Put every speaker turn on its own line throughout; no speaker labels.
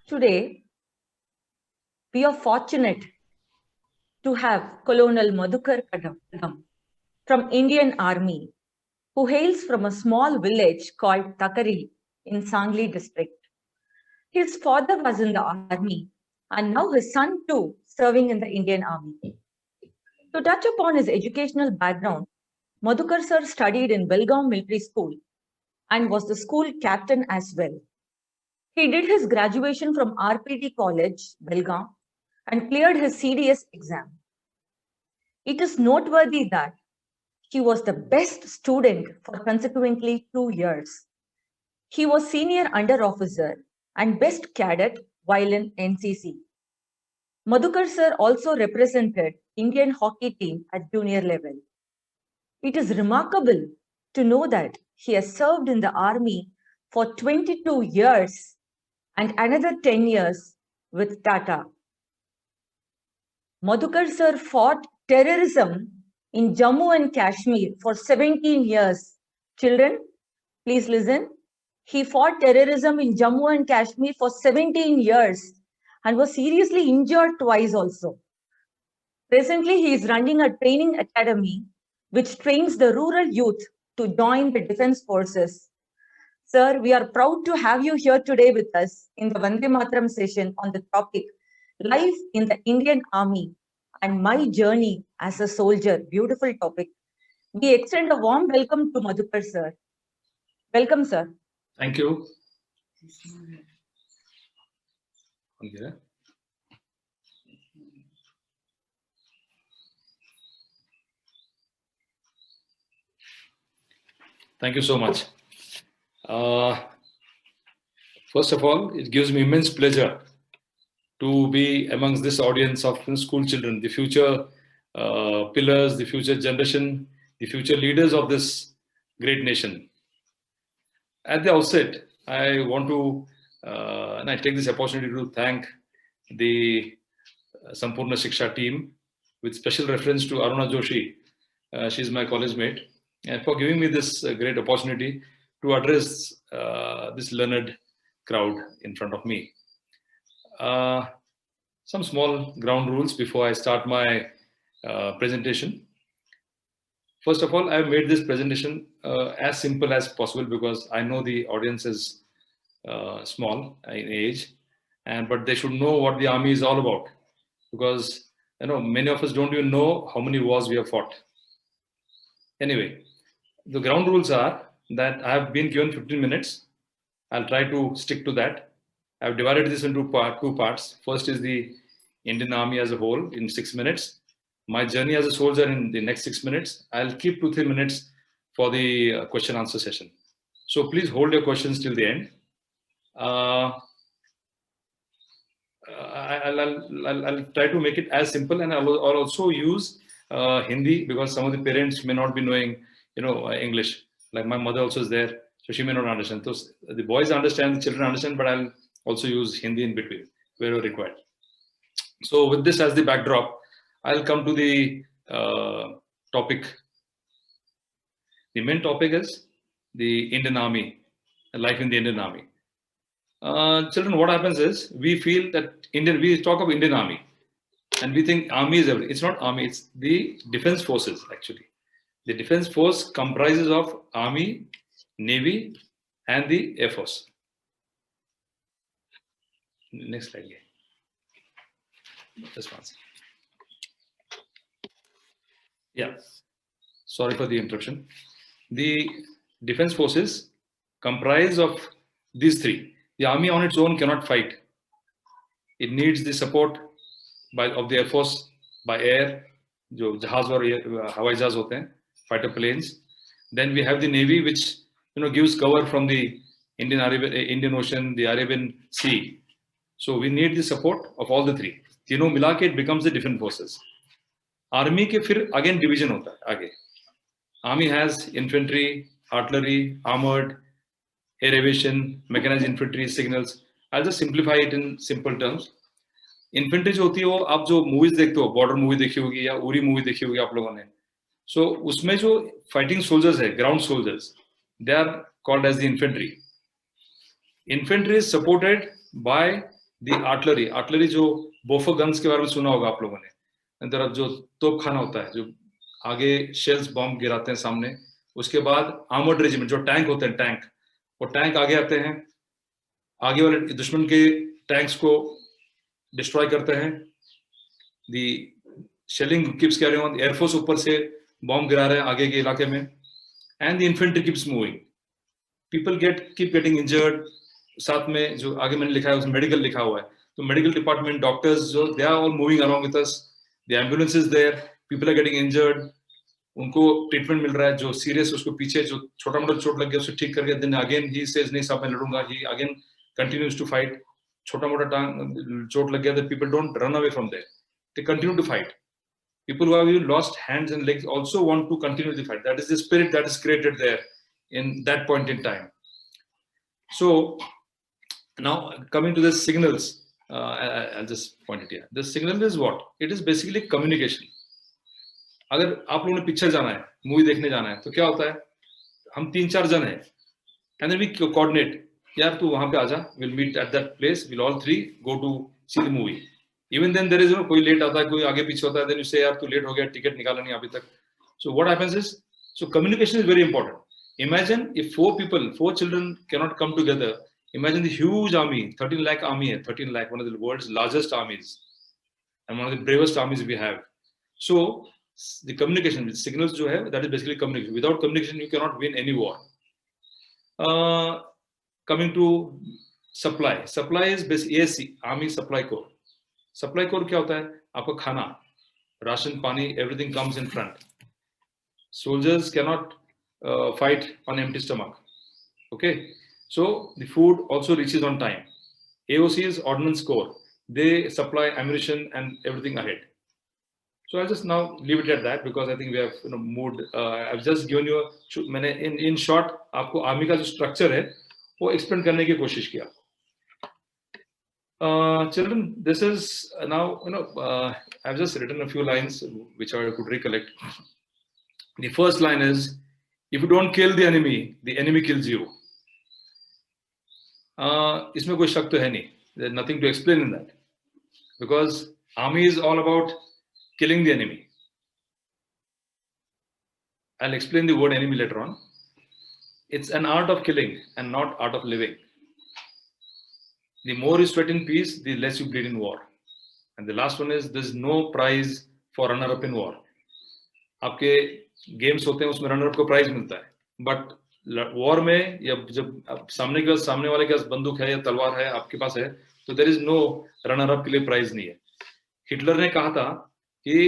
Today, we are fortunate to have Colonel Madhukar Kadam from Indian Army, who hails from a small village called Takari in Sangli district. His father was in the army, and now his son too serving in the Indian Army. To touch upon his educational background, Madhukar sir studied in Belgaum Military School and was the school captain as well. He did his graduation from RPT College, Belgaum, and cleared his CDS exam. It is noteworthy that he was the best student for consequently 2 years. He was senior under officer and best cadet while in NCC. Madhukar sir also represented Indian hockey team at junior level. It is remarkable to know that he has served in the army for 22 years and another 10 years with Tata. Madhukar sir fought terrorism in Jammu and Kashmir for 17 years. Children, please listen. He fought terrorism in Jammu and Kashmir for 17 years and was seriously injured twice also. Presently, he is running a training academy which trains the rural youth to join the defense forces. Sir, we are proud to have you here today with us in the Vande Mataram session on the topic Life in the Indian Army and My Journey as a Soldier. Beautiful topic. We extend a warm welcome to Madhukar sir. Welcome, sir.
Thank you. Okay. Thank you so much. First of all, it gives me immense pleasure to be amongst this audience of school children, the future pillars, the future generation, the future leaders of this great nation. At the outset, I want to, and I take this opportunity to thank the Sampurna Shiksha team with special reference to Aruna Joshi. She's my college mate, and for giving me this great opportunity to address this learned crowd in front of me. Some small ground rules before I start my presentation. First of all, I have made this presentation as simple as possible because I know the audience is small in age, but they should know what the army is all about, because many of us don't even know how many wars we have fought. Anyway, the ground rules are that I have been given 15 minutes. I'll try to stick to that. I've divided this into two parts. First is the Indian Army as a whole in 6 minutes. My journey as a soldier in the next 6 minutes. I'll keep 2-3 minutes for the question answer session. So please hold your questions till the end. I'll try to make it as simple, and I'll also use Hindi because some of the parents may not be knowing English. Like my mother also is there, so she may not understand. So the boys understand, the children understand, but I'll also use Hindi in between wherever required. So with this as the backdrop, I'll come to the topic. The main topic is the Indian Army, life in the Indian Army. Children, what happens is we feel that we talk of Indian Army and we think army is everything. It's not army, it's the defense forces actually. The defense force comprises of army, navy, and the air force. Next slide. Just one second. Yeah, sorry for the interruption. The defense forces comprise of these three. The army on its own cannot fight. It needs the support of the air force by air, जो जहाज और हवाई जहाज होते हैं, fighter planes. Then we have the navy, which gives cover from the Indian Ocean, the Arabian Sea. So we need the support of all the three. तीनों मिला के it becomes the defense forces. Army के फिर again division होता है आगे. Army has infantry, artillery, armored, air aviation, mechanized infantry, signals. I'll just simplify it in simple terms. Infantry जो होती है वो आप जो movies देखते हो, border movie देखी होगी या उरी movie देखी होगी आप लोगों ने. So उसमें जो fighting soldiers है, ground soldiers, they are called as the infantry. Infantry is supported by the artillery जो बोफो गन्स के बारे में सुना होगा आप लोगों ने, अंदर जो तोप खाना होता है, जो आगे शेल्स बॉम्ब गिराते हैं सामने, उसके बाद आर्मर्ड रेजिमेंट जो टैंक होते हैं, टैंक, वो टैंक आगे आते हैं, आगे वाले दुश्मन के टैंक्स को डिस्ट्रॉय करते हैं, the shelling keeps carrying on, air force ऊपर से बॉम्ब गिरा रहे हैं आगे के इलाके में, and the infantry keeps moving, people keep getting injured, साथ में जो आगे मैंने लिखा है उसमें मेडिकल लिखा हुआ है, तो मेडिकल डिपार्टमेंट, डॉक्टर्स जो they are all moving along with us, the ambulance is there, people are getting injured, उनको ट्रीटमेंट मिल रहा है, जो सीरियस उसको पीछे जो छोटा मोटा चोट लग गया उसे ठीक करके, देन अगेन ही सेज नहीं साहब मैं लड़ूंगा, he again continues to fight, छोटा मोटा चोट लग गया, that people don't run away from there, they continue to fight. People who have even lost hands and legs also want to continue the fight. That is the spirit that is created there in that point in time. So now coming to the signals, I'll just point it here. The signal is what? It is basically communication. अगर आप लोगों ने picture जाना है, movie देखने जाना है, तो क्या होता है, हम 3-4 जन हैं, and then we coordinate, यार तू वहां पे आजा, we'll meet at that place, we'll all 3 go to see the movie. Even then there is कोई लेट आता है, कोई आगे पीछे होता है, then you say यार तू लेट हो गया, टिकट निकाला नहीं अभी तक. So what happens is, so communication is very important. Imagine if 4 children cannot come together. Imagine the huge army, 13 lakh army, 13 lakh, one of the world's largest armies, and one of the bravest armies we have. So the communication, the signals जो है, that is basically communication. Without communication, you cannot win any war. Coming to supply. Supply is basically ASC, Army Supply Corps. Supply Corps क्या होता है? आपका खाना, ration, पानी, everything comes in front. Soldiers cannot fight on empty stomach. Okay, so the food also reaches on time. AOC is Ordnance Corps. They supply ammunition and everything ahead. So I'll just now leave it at that because I think we have moved. I've just given you. मैंने in short आपको army का जो structure है वो explain करने की कोशिश किया. Children, this is now, I've just written a few lines which I could recollect. The first line is, if you don't kill the enemy kills you. इसमें कोई शक तो है नहीं. There's nothing to explain in that. Because army is all about killing the enemy. I'll explain the word enemy later on. It's an art of killing and not art of living. The more you sweat in peace, the less you bleed in war. And the last one is, there's no prize for runner-up in war. आपके games होते हैं उसमें runner up को prize मिलता है, but war में या जब सामने वाले के पास बंदूक है या तलवार है, आपके पास है, तो there is no runner up के लिए प्राइज नहीं है. हिटलर ने कहा था कि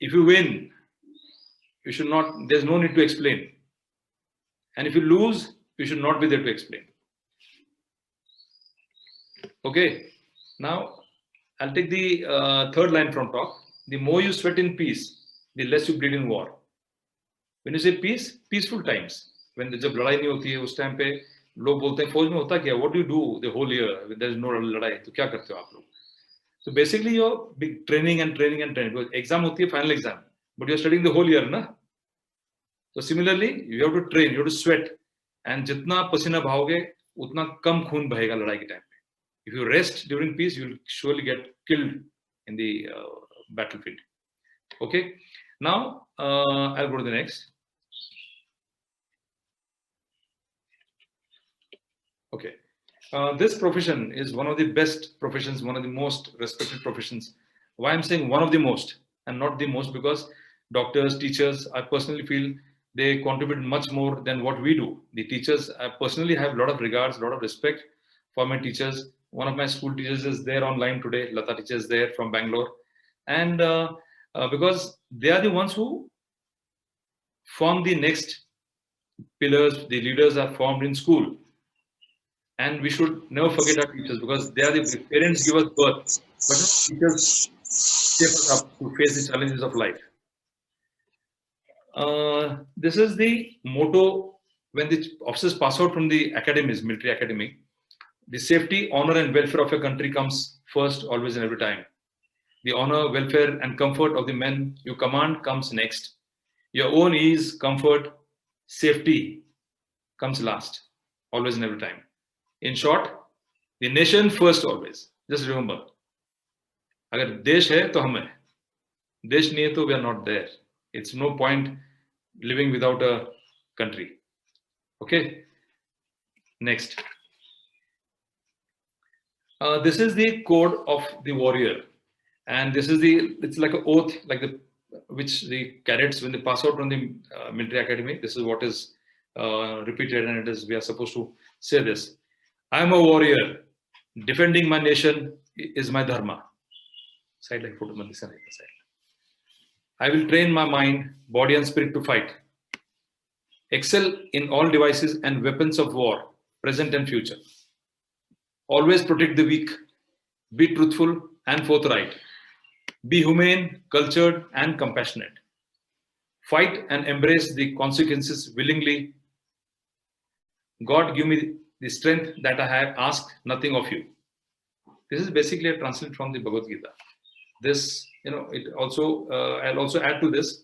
if you win you should not, there is no need to explain, and if you lose you should not be there to explain. Okay, now I'll take the third line from top. The more you sweat in peace, the less you bleed in war. When you say peace, peaceful times. When जब लड़ाई नहीं होती है उस time पे लोग बोलते हैं फौज में होता क्या? What do you do the whole year when there is no लड़ाई? तो क्या करते हो आप लोग? So basically you're big training and training and training. Because exam होती है final exam, but you're studying the whole year, ना? So similarly, you have to train, you have to sweat, and जितना पसीना बहाओगे उतना कम खून बहेगा लड़ाई के time. If you rest during peace, you will surely get killed in the battlefield. Okay. Now I'll go to the next. Okay. This profession is one of the best professions, one of the most respected professions. Why I'm saying one of the most and not the most, because doctors, teachers, I personally feel they contribute much more than what we do. The teachers, I personally have a lot of regards, a lot of respect for my teachers. One of my school teachers is there online today. Lata teacher is there from Bangalore. And because they are the ones who form the next pillars, the leaders are formed in school. And we should never forget our teachers, because they are the parents give us birth. But teachers shape us up to face the challenges of life. This is the motto when the officers pass out from the academies, military academy. The safety, honor, and welfare of your country comes first, always and every time. The honor, welfare, and comfort of the men you command comes next. Your own ease, comfort, safety comes last, always and every time. In short, The nation first always. Just remember. अगर देश है तो हम हैं. देश नहीं है तो we are not there. It's no point living without a country. Okay. Next. This is the code of the warrior, and this is it's like an oath, like which the cadets, when they pass out from the military academy, this is what is repeated, and we are supposed to say this. I am a warrior. Defending my nation is my dharma. Side like photo, side. I will train my mind, body, and spirit to fight. Excel in all devices and weapons of war, present and future. Always protect the weak. Be truthful and forthright. Be humane, cultured, and compassionate. Fight and embrace the consequences willingly. God, give me the strength that I have asked nothing of you. This is basically a translation from the Bhagavad Gita. This, it also, I'll also add to this.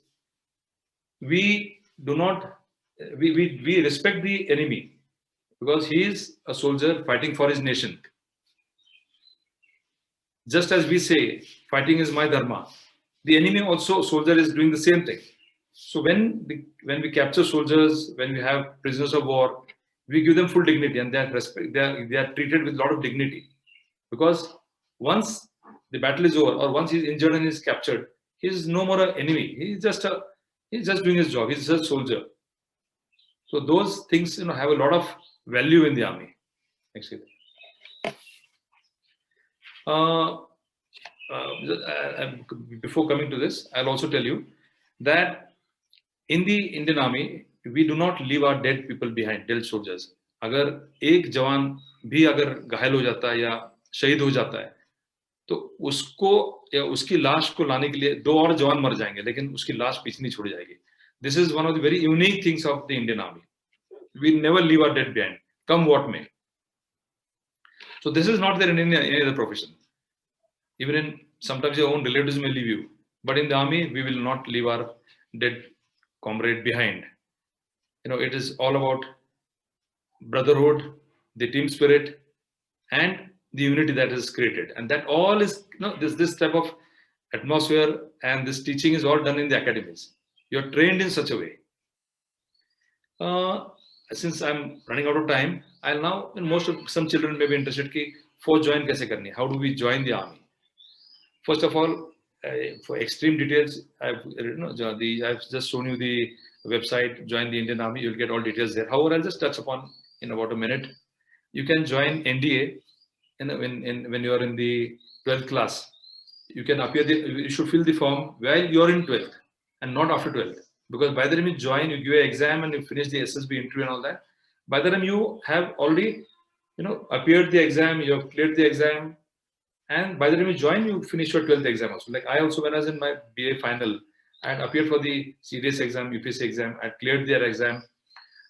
We do not, we respect the enemy because he is a soldier fighting for his nation. Just as we say, fighting is my dharma, the enemy also, soldier, is doing the same thing. So when we capture soldiers, when we have prisoners of war, we give them full dignity, and they are treated with a lot of dignity. Because once the battle is over, or once he's injured and is captured, he is no more an enemy. He's just doing his job. He's just a soldier. So those things, have a lot of value in the army. Next. Before coming to this, I'll also tell you that in the Indian Army, we do not leave our dead people behind, dead soldiers. अगर एक जवान भी अगर घायल हो जाता है या शहीद हो जाता है, तो उसको या उसकी लाश को लाने के लिए 2 और जवान मर जाएंगे, लेकिन उसकी लाश पीछे नहीं छोड़ी जाएगी. This is one of the very unique things of the Indian Army. We never leave our dead behind, come what may. So this is not there in any other profession. Even in sometimes your own relatives may leave you, but in the army we will not leave our dead comrade behind. It is all about brotherhood, the team spirit, and the unity that is created, and that all is this type of atmosphere, and this teaching is all done in the academies. You are trained in such a way. Since I'm running out of time, I'll now, some children may be interested ki for join kaise karni, how do we join the army? First of all, for extreme details, I've just shown you the website, Join the Indian Army. You'll get all details there. However, I'll just touch upon in about a minute. You can join NDA when you are in the 12th class. You can appear. You should fill the form while you are in 12th and not after 12th. Because by the time you join, you give an exam and you finish the SSB interview and all that. By the time you have already, appeared the exam, you have cleared the exam. And by the time you join, you finish your 12th exam also. Like I also, when I was in my BA final, I had appeared for the CDS exam, UPSC exam. I had cleared their exam.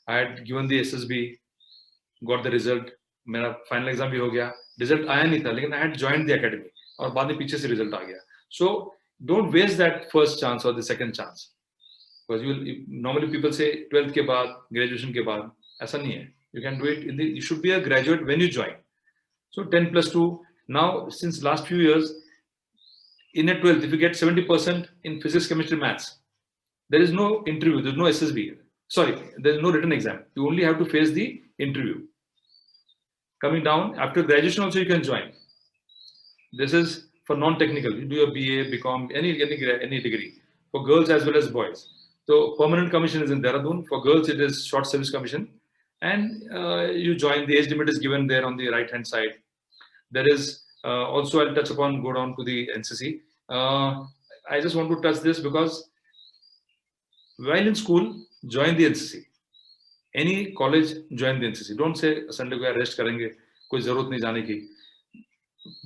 I had given the SSB, got the result. My final exam bhi ho gaya. Result aaya nahi tha, lekin I had joined the academy. और बाद में पीछे से result आ गया. So don't waste that first chance or the second chance. Because normally people say 12th के बाद, graduation के बाद. ऐसा नहीं है. You can do it. You should be a graduate when you join. So 10+2. Now, since last few years, in a 12th, if you get 70% in physics, chemistry, maths, there is no interview, there is no SSB. Sorry, there is no written exam. You only have to face the interview. Coming down, after graduation also you can join. This is for non-technical. You do your BA, BCom, any degree. For girls as well as boys. So permanent commission is in Dehradun. For girls, it is short service commission. And you join, the age limit is given there on the right-hand side. There is also, I'll touch upon, go down to the NCC. I just want to touch this because while in school, join the NCC. Any college, join the NCC. Don't say Sunday ko rest karenge, koi zarurat nahi jaane ki.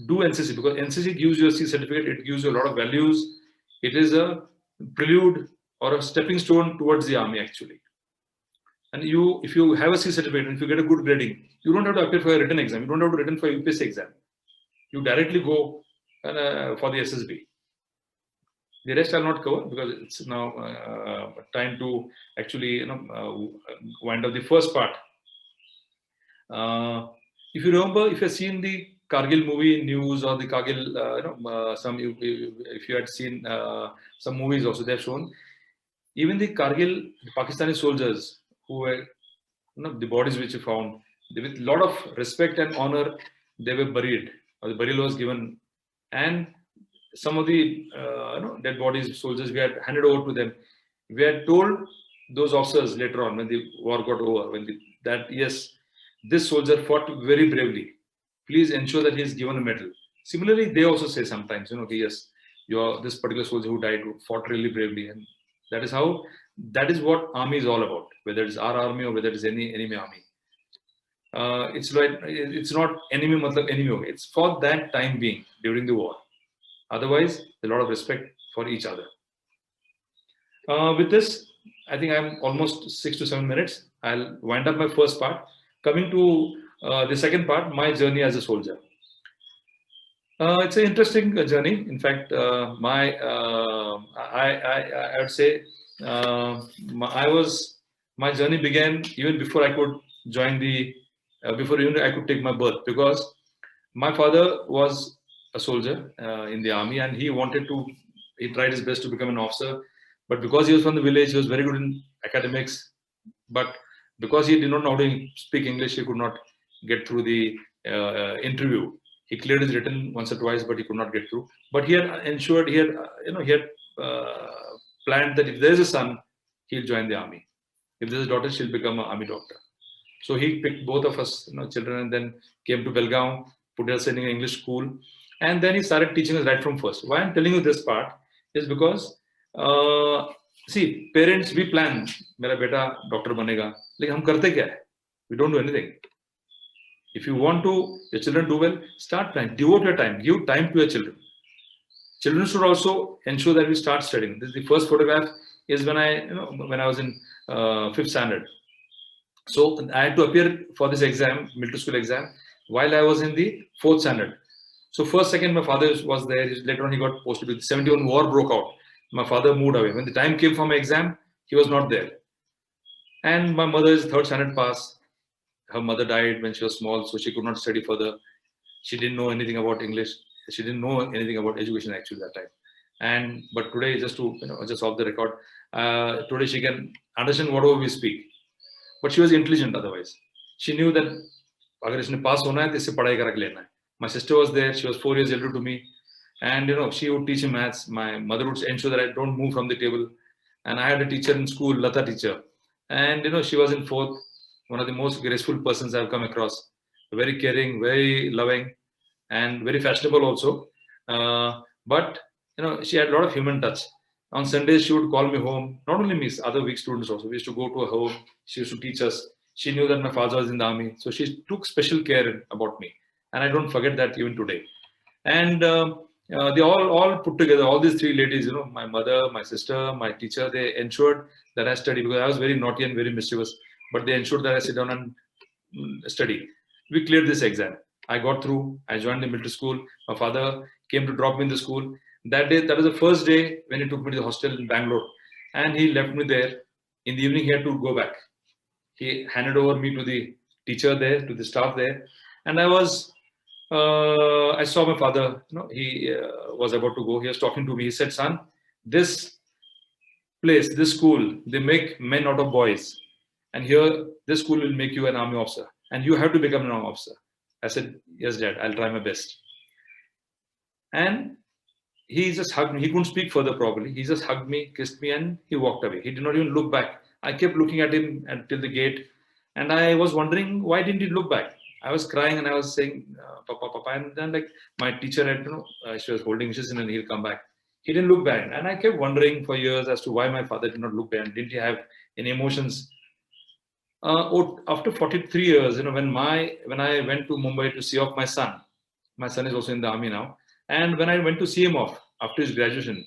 Do NCC because NCC gives you a C certificate. It gives you a lot of values. It is a prelude or a stepping stone towards the army actually. And if you have a C certificate and if you get a good grading, you don't have to appear for a written exam. You don't have to written for a UPSC exam. You directly go for the SSB. The rest I'll not cover because it's now time to actually wind up the first part. If you remember, if you've seen the Kargil movie news or the Kargil, if you had seen some movies also, they've shown even the Kargil, the Pakistani soldiers who were, the bodies which you found, with a lot of respect and honor, they were buried, or the burial was given, and some of the dead bodies, soldiers, we had handed over to them. We had told those officers later on when the war got over, that yes, this soldier fought very bravely. Please ensure that he is given a medal. Similarly, they also say sometimes, okay, yes, this particular soldier who died fought really bravely, and that is what army is all about. Whether it's our army or whether it's any enemy army. It's not enemy matlab enemy. It's for that time being during the war. Otherwise, a lot of respect for each other. With this, I think I'm almost 6 to 7 minutes. I'll wind up my first part. Coming to the second part, my journey as a soldier. It's an interesting journey. In fact, I would say my journey began even before I could join before even I could take my birth, because my father was a soldier in the army, and he tried his best to become an officer. But because he was from the village, he was very good in academics. But because he did not know how to speak English, he could not get through the interview. He cleared his written once or twice, but he could not get through. But he had ensured, he had planned that if there is a son, he'll join the army. If there's a daughter, she'll become an army doctor. So he picked both of us, children, and then came to Belgaum, put us in an English school, and then he started teaching us right from first. Why I'm telling you this part is because, see, parents, we plan, मेरा बेटा doctor बनेगा, लेकिन हम करते क्या है? We don't do anything. If you want your children do well, start planning, devote your time, give time to your children. Children should also ensure that we start studying. This is the first photograph is when I was in 5th standard. So I had to appear for this exam, military school exam, while I was in the 4th standard. So first, second, my father was there. Later on, he got posted. With 71 war broke out. My father moved away. When the time came for my exam, he was not there. And my mother is 3rd standard pass. Her mother died when she was small, so she could not study further. She didn't know anything about English. She didn't know anything about education actually that time. But today, just off the record, today she can understand whatever we speak. But she was intelligent otherwise. She knew that अगर इसने पास होना है तो इससे पढ़ाई करा के लेना है. My sister was there. She was 4 years older to me, and she would teach me maths. My mother would ensure that I don't move from the table. And I had a teacher in school, Lata teacher, and she was in 4th. One of the most graceful persons I've come across. Very caring, very loving, and very fashionable also. But she had a lot of human touch. On Sundays, she would call me home. Not only me, other weak students also. We used to go to her home. She used to teach us. She knew that my father was in the army, so she took special care about me, and I don't forget that even today. And they all put together, all these 3 ladies, my mother, my sister, my teacher, they ensured that I study, because I was very naughty and very mischievous, but they ensured that I sit down and study. We cleared this exam. I got through. I joined the military school. My father came to drop me in the school. That day, that was the first day when he took me to the hostel in Bangalore, and he left me there. In the evening, he had to go back. He handed over me to the teacher there, to the staff there, and I saw my father. He was about to go. He was talking to me. He said, "Son, this place, this school, they make men out of boys, and here, this school will make you an army officer, and you have to become an army officer." I said, "Yes, Dad, I'll try my best." And he just hugged me. He couldn't speak further properly. He just hugged me, kissed me, and he walked away. He did not even look back. I kept looking at him until the gate, and I was wondering, why didn't he look back? I was crying and I was saying, "Papa, Papa," and then like my teacher had, she was holding Mrs. and he'll come back. He didn't look back, and I kept wondering for years as to why my father did not look back. Didn't he have any emotions? After 43 years, when I went to Mumbai to see off my son is also in the army now, and when I went to see him off after his graduation,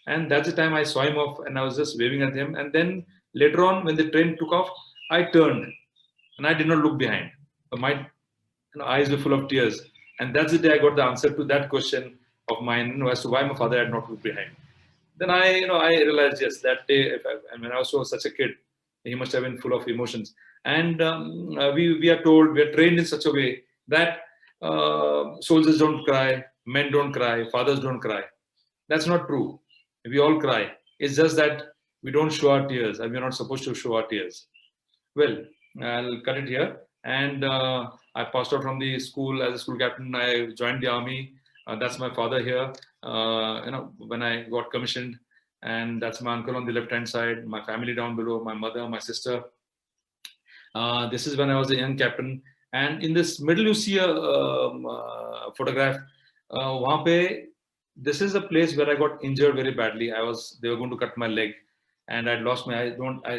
and that's the time I saw him off, and I was just waving at him, and then later on when the train took off, I turned, and I did not look behind. My eyes were full of tears, and that's the day I got the answer to that question of mine, as to why my father had not looked behind. Then I realized, yes, that day, when I was such a kid, he must have been full of emotions. And we are trained in such a way that soldiers don't cry, men don't cry, fathers don't cry. That's not true. We all cry. It's just that we don't show our tears, and we're not supposed to show our tears. Well, I'll cut it here. And I passed out from the school as a school captain. I joined the army. That's my father here. When I got commissioned, and that's my uncle on the left-hand side, my family down below, my mother, my sister. This is when I was a young captain. And in this middle, you see a photograph. Wahan pe, this is a place where I got injured very badly. They were going to cut my leg, and I'd lost my.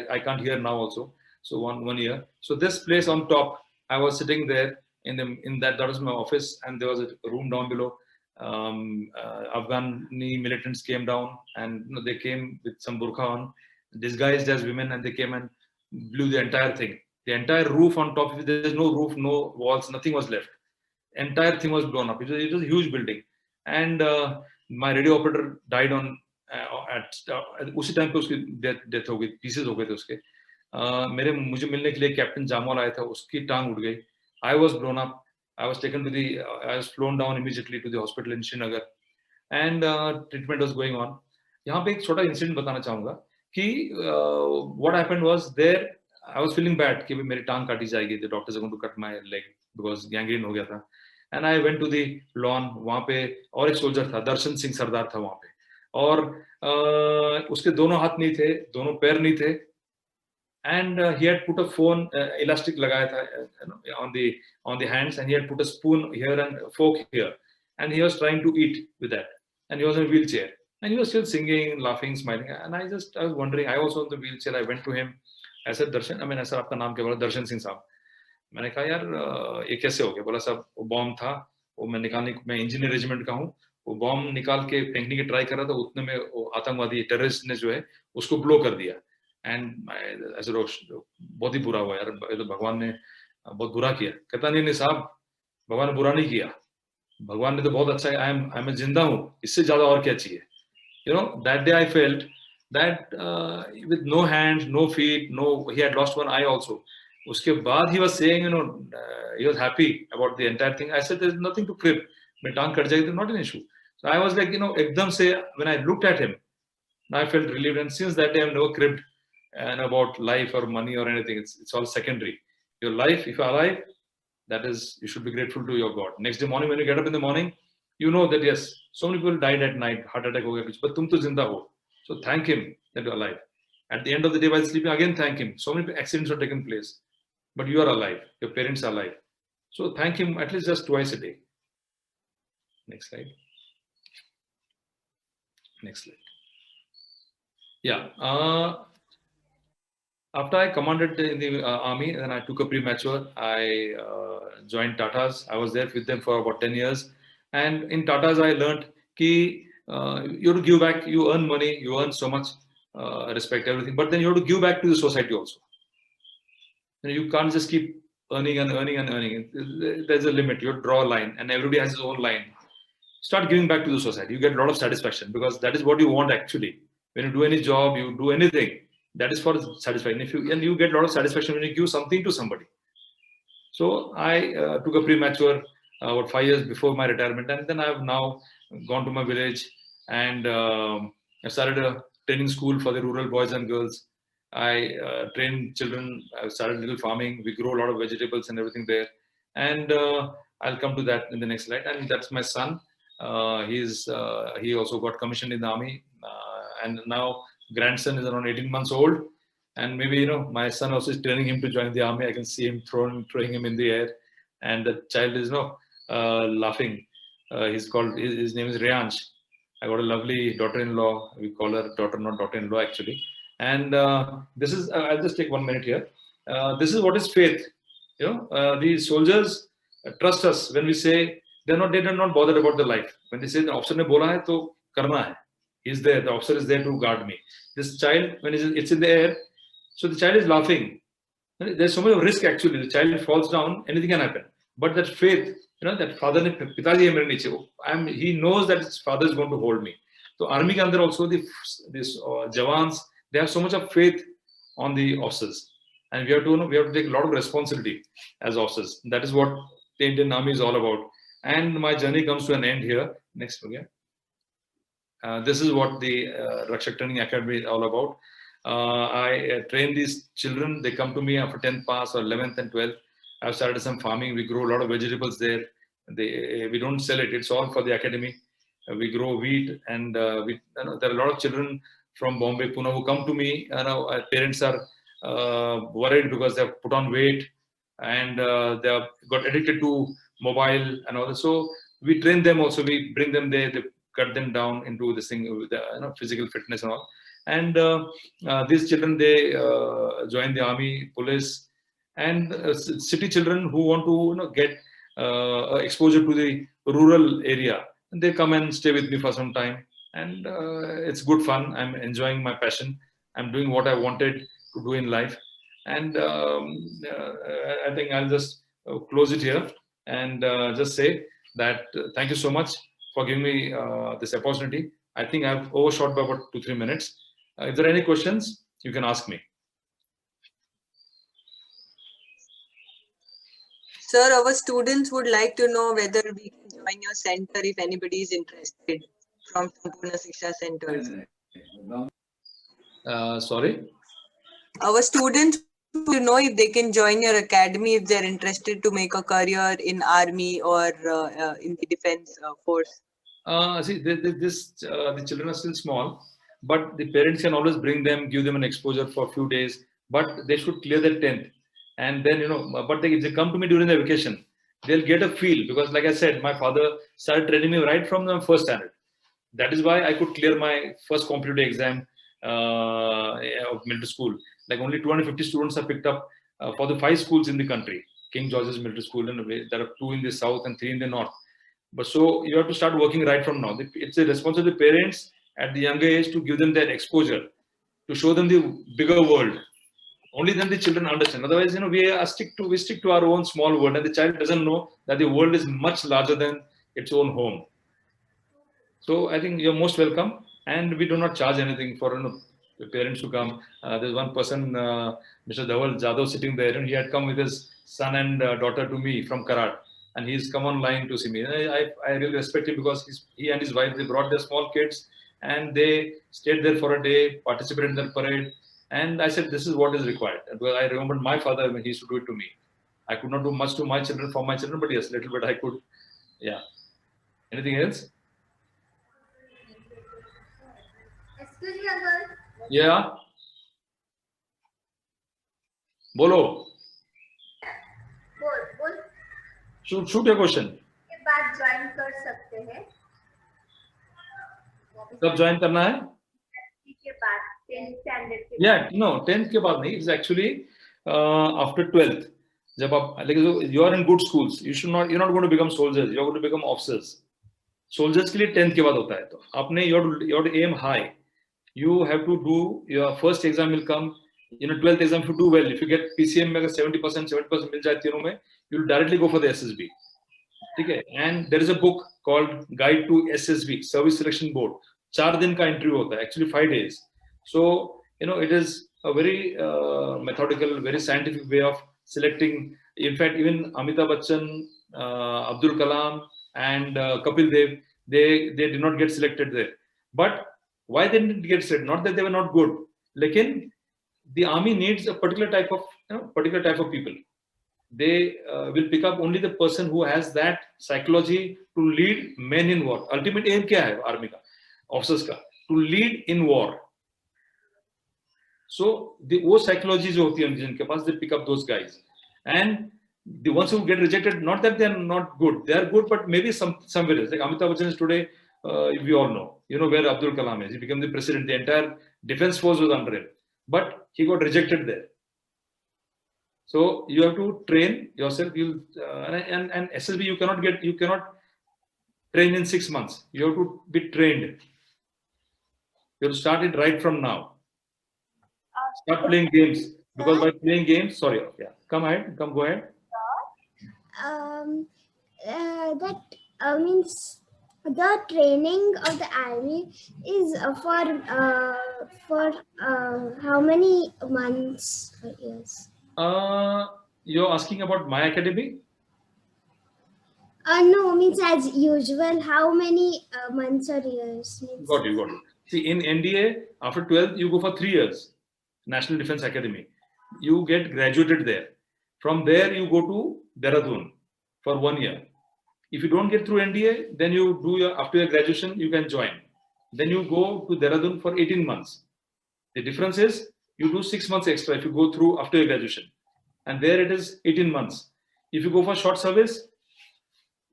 I can't hear now also. So one year. So this place on top, I was sitting there in that was my office, and there was a room down below. Afghani militants came down, and they came with some burqa on, disguised as women, and they came and blew the entire thing. The entire roof on top. There's no roof, no walls, nothing was left. Entire thing was blown up. It was a huge building, and my radio operator died on at उसी time पे उसकी death हो गई, pieces हो गए थे उसके. मुझे मिलने के लिए कैप्टन जामवाल आया था, उसकी टांग उड़ गई. I was blown up. I was flown down immediately to the hospital in Srinagar, and treatment was going on. यहाँ पे एक छोटा इंसिडेंट बताना चाहूँगा कि what happened was there. I was feeling bad कि मेरी टांग काटी जाएगी. The doctors are going to cut my leg because gangrene हो गया था. And I went to the lawn. वहाँ पे और एक सोल्जर था, दर्शन सिंह सरदार था वहाँ पे, और उसके दोनों हाथ नहीं थे, दोनों पैर नहीं थे. And he had put a phone elastic लगाया था on the hands, and he had put a spoon here and a fork here, and he was trying to eat with that, and he was in a wheelchair, and he was still singing, laughing, smiling, and I was wondering. I also on the wheelchair. I went to him. I said, Darshan, ऐसा आपका नाम क्या? बोला दर्शन सिंह साहब. मैंने कहा यार ये कैसे हो गया? बोला साहब वो बॉम्ब था, वो मैं इंजीनियर रेजिमेंट का हूँ, वो बॉम्ब निकाल के फेंकने की ट्राई कर रहा था, उतने में वो आतंकवादी टेररिस्ट ने जो है उसको ब्लो कर दिया. एंड ऐसे बहुत ही बुरा हुआ यार, तो भगवान ने बहुत बुरा किया. कहता नहीं साहब, भगवान ने बुरा नहीं किया, भगवान ने तो बहुत अच्छा है. आई एम जिंदा हूँ, इससे ज्यादा और क्या चाहिए? That day I felt that with no hands, no feet, he had lost one eye also. उसके बाद he was saying, he was happy about the entire thing. I said, there's nothing to crib. मेरी टांग cut जाएगी, not an issue. So I was like, एकदम से when I looked at him, I felt relieved. And since that day, I've never cribbed about life or money or anything. It's all secondary. Your life, if you're alive, that is, you should be grateful to your God. Next day morning, when you get up in the morning, you know that yes, so many people died at night, heart attack ho gaya, but tum to zinda ho. So thank him that you're alive. At the end of the day, while sleeping, again thank him. So many accidents have taken place, but you are alive. Your parents are alive. So thank him at least just twice a day. Next slide. Next slide. Yeah. After I commanded in the army, then I took a premature. I joined Tatas. I was there with them for about 10 years. And in Tatas, I learned that you have to give back. You earn money, you earn so much respect, everything. But then you have to give back to the society also. You can't just keep earning and earning and earning. There's a limit. You have to draw a line, and everybody has his own line. Start giving back to the society. You get a lot of satisfaction because that is what you want actually. When you do any job, you do anything, that is for satisfaction. And you get a lot of satisfaction when you give something to somebody. So I took a premature about 5 years before my retirement, and then I have now gone to my village and I started a training school for the rural boys and girls. I train children. I started little farming. We grow a lot of vegetables and everything there. And I'll come to that in the next slide. And that's my son. He also got commissioned in the army, and now grandson is around 18 months old, and maybe my son also is training him to join the army. I can see him throwing him in the air, and the child is laughing. His name is Reyansh. I got a lovely daughter-in-law. We call her daughter, not daughter-in-law actually. And this is I'll just take 1 minute here. This is what is faith. The soldiers trust us when we say they are not bothered about the life. When they say the officer ne bola hai to karna hai, he's there. The officer is there to guard me. This child, when it's in the air, so the child is laughing. There's so much risk actually. The child falls down, anything can happen. But that faith, that father ne pitaji hai mere niche. He knows that his father is going to hold me. So army ke andar also these jawans, they have so much of faith on the officers, and we have to take a lot of responsibility as officers. That is what the Indian Army is all about. And my journey comes to an end here. Next, again. This is what the Rakshak Training Academy is all about. I train these children. They come to me after 10th pass or 11th and 12th. I've started some farming. We grow a lot of vegetables there. We don't sell it. It's all for the academy. We grow wheat, and there are a lot of children from Bombay, Pune who come to me. Parents are worried because they have put on weight and they have got addicted to mobile and all that. So we train them also. We bring them there. They cut them down into this thing with physical fitness and all. And these children, they join the army, police, and city children who want to get exposure to the rural area. And they come and stay with me for some time, and it's good fun. I'm enjoying my passion. I'm doing what I wanted to do in life, and I think I'll just close it here and just say that thank you so much for giving me this opportunity. I think I've overshot by about 2-3 minutes. If there are any questions, you can ask me.
Sir, our students would like to know whether we can join your center if anybody is interested from Sampurna Shiksha centers.
Sorry?
Our students want to know if they can join your academy if they're interested to make a career in army or in the defense force.
See, the children are still small, but the parents can always bring them, give them an exposure for a few days, but they should clear their 10th. And then, but if they come to me during the vacation, they'll get a feel, because like I said, my father started training me right from the first standard. That is why I could clear my first competitive exam of military school. Like only 250 students are picked up for the 5 schools in the country. King George's Military School, and there are 2 in the south and 3 in the north. But so you have to start working right from now. It's a responsibility of the parents at the younger age to give them that exposure, to show them the bigger world. Only then the children understand. Otherwise, we stick to our own small world, and the child doesn't know that the world is much larger than its own home. So I think you're most welcome, and we do not charge anything for the parents to come. There's one person, Mr. Dhaval Jadhav, sitting there, and he had come with his son and daughter to me from Karat, and he's come online to see me. I really respect him because he and his wife, they brought their small kids and they stayed there for a day, participated in the parade. And I said, this is what is required. Well, I remembered my father when he used to do it to me. I could not do much to my children for my children, but yes, a little bit I could. Yeah. Anything else?
Excuse me, uncle.
Yeah. Bolo.
बोल
Shoot your question.
के बाद join कर सकते हैं
कब join करना है?
के बाद 10th स्टैंडर्ड के
Yeah, no, 10th के बाद नहीं. It's actually after 12th. जब आप like you are in good schools, you're not going to become soldiers. You're going to become officers. Soldiers के लिए 10th के बाद होता है. तो आपने you have to aim high. You have to do your first exam will come. 12th exam if you do well. If you get PCM में अगर 70% मिल जाए तीनों में, you'll directly go for the SSB. Okay, and there is a book called Guide to SSB, Service Selection Board. 4 दिन का interview होता है, actually 5 days. So it is a very methodical, very scientific way of selecting. In fact, even Amitabh Bachchan, Abdul Kalam, and Kapil Dev, they did not get selected there. But why they didn't get selected? Not that they were not good. Lekin the army needs a particular type of people. They will pick up only the person who has that psychology to lead men in war. Ultimate aim क्या है army का, officers का? To lead in war. So वो psychology जो होती है जिनके पास, they pick up those guys. And the ones who get rejected, not that they are not good, they are good, but maybe somewhere else. Like Amitabh Bachchan is today, we all know. Where Abdul Kalam is. He became the president. The entire defense force was under him, but he got rejected there. So you have to train yourself. And SSB you cannot train in 6 months. You have to be trained. You have to start it right from now. Start playing games, because by playing games, sorry, yeah, go ahead.
That means the training of the army is for how many months or years?
You're asking about my academy?
No, means as usual. How many months or years? Means
Got it. See, in NDA, after 12th, you go for 3 years, National Defense Academy. You get graduated there. From there, you go to Dehradun for 1 year. If you don't get through NDA, then you do after your graduation, you can join. Then you go to Dehradun for 18 months. The difference is you do 6 months extra if you go through after your graduation. And there it is 18 months. If you go for short service,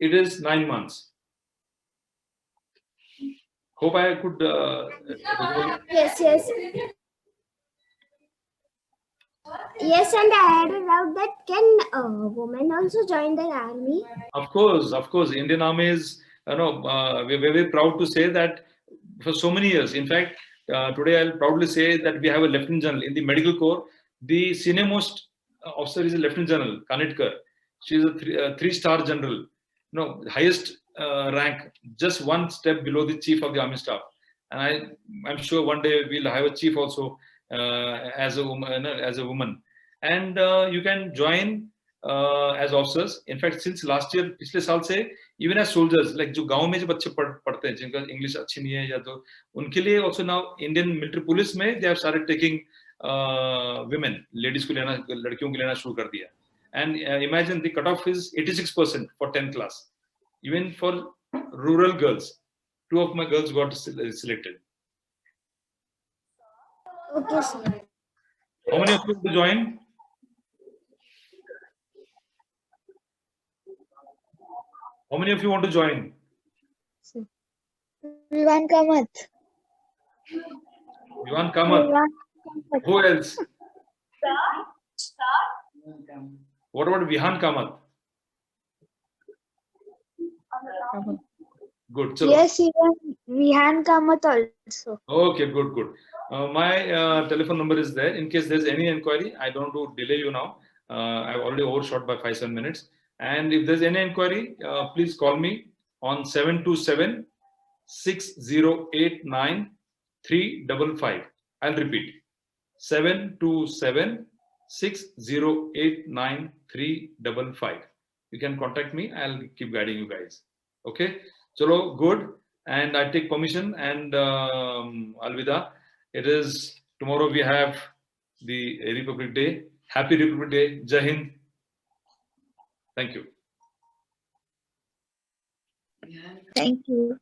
it is 9 months. Hope I could.
yes. Yes, and I had a doubt that can women also join the army?
Of course. Indian Army is, we're very proud to say that for so many years. In fact, today I'll proudly say that we have a Lieutenant General in the Medical Corps. The senior most officer is a Lieutenant General, Kanitkar. She is a 3-star general. Highest rank, just one step below the Chief of the Army Staff. And I'm sure one day we'll have a chief also as a woman. And you can join as officers. In fact, since last year, पिछले साल से, even as soldiers, like जो गांव में जो बच्चे पढ़ते हैं, जिनका English अच्छी नहीं है या तो उनके लिए also now Indian military police में they have started taking women, ladies को लेना, लड़कियों को लेना शुरू कर दिया. And imagine the cutoff is 86% for 10th class. Even for rural girls, 2 of my girls got selected.
Okay, sir.
How many of you want to join? How many of you want to join?
Vivan Kamath.
Vivan Kamath. Who else? What about Vihan Kamath? Good. So,
Yes, even Vihan Kamath also.
okay, good. My telephone number is there. In case there's any inquiry, I don't want to delay you now. I've already overshot by 5-7 minutes. And if there's any inquiry, please call me on 727 6089 355. I'll repeat 727 6089 355. You can contact me. I'll keep guiding you guys. Okay. Chalo, good. And I take permission and Alvida. It is tomorrow we have the Republic Day. Happy Republic Day. Jai Hind. Thank you.
Thank you.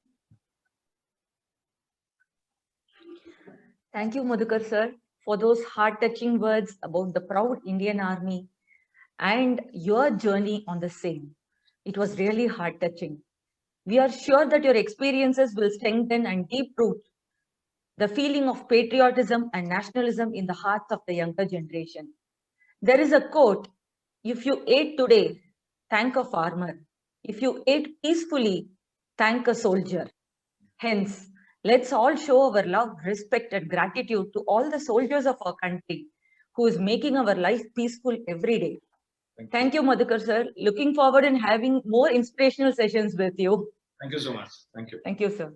Thank you, Madhukar sir, for those heart-touching words about the proud Indian Army and your journey on the same. It was really heart-touching. We are sure that your experiences will strengthen and deep-root the feeling of patriotism and nationalism in the hearts of the younger generation. There is a quote, if you ate today, thank a farmer. If you ate peacefully, thank a soldier. Hence, let's all show our love, respect, and gratitude to all the soldiers of our country who is making our life peaceful every day. Thank you, Madhukar sir. Looking forward in having more inspirational sessions with you.
Thank you so much. Thank you.
Thank you, sir.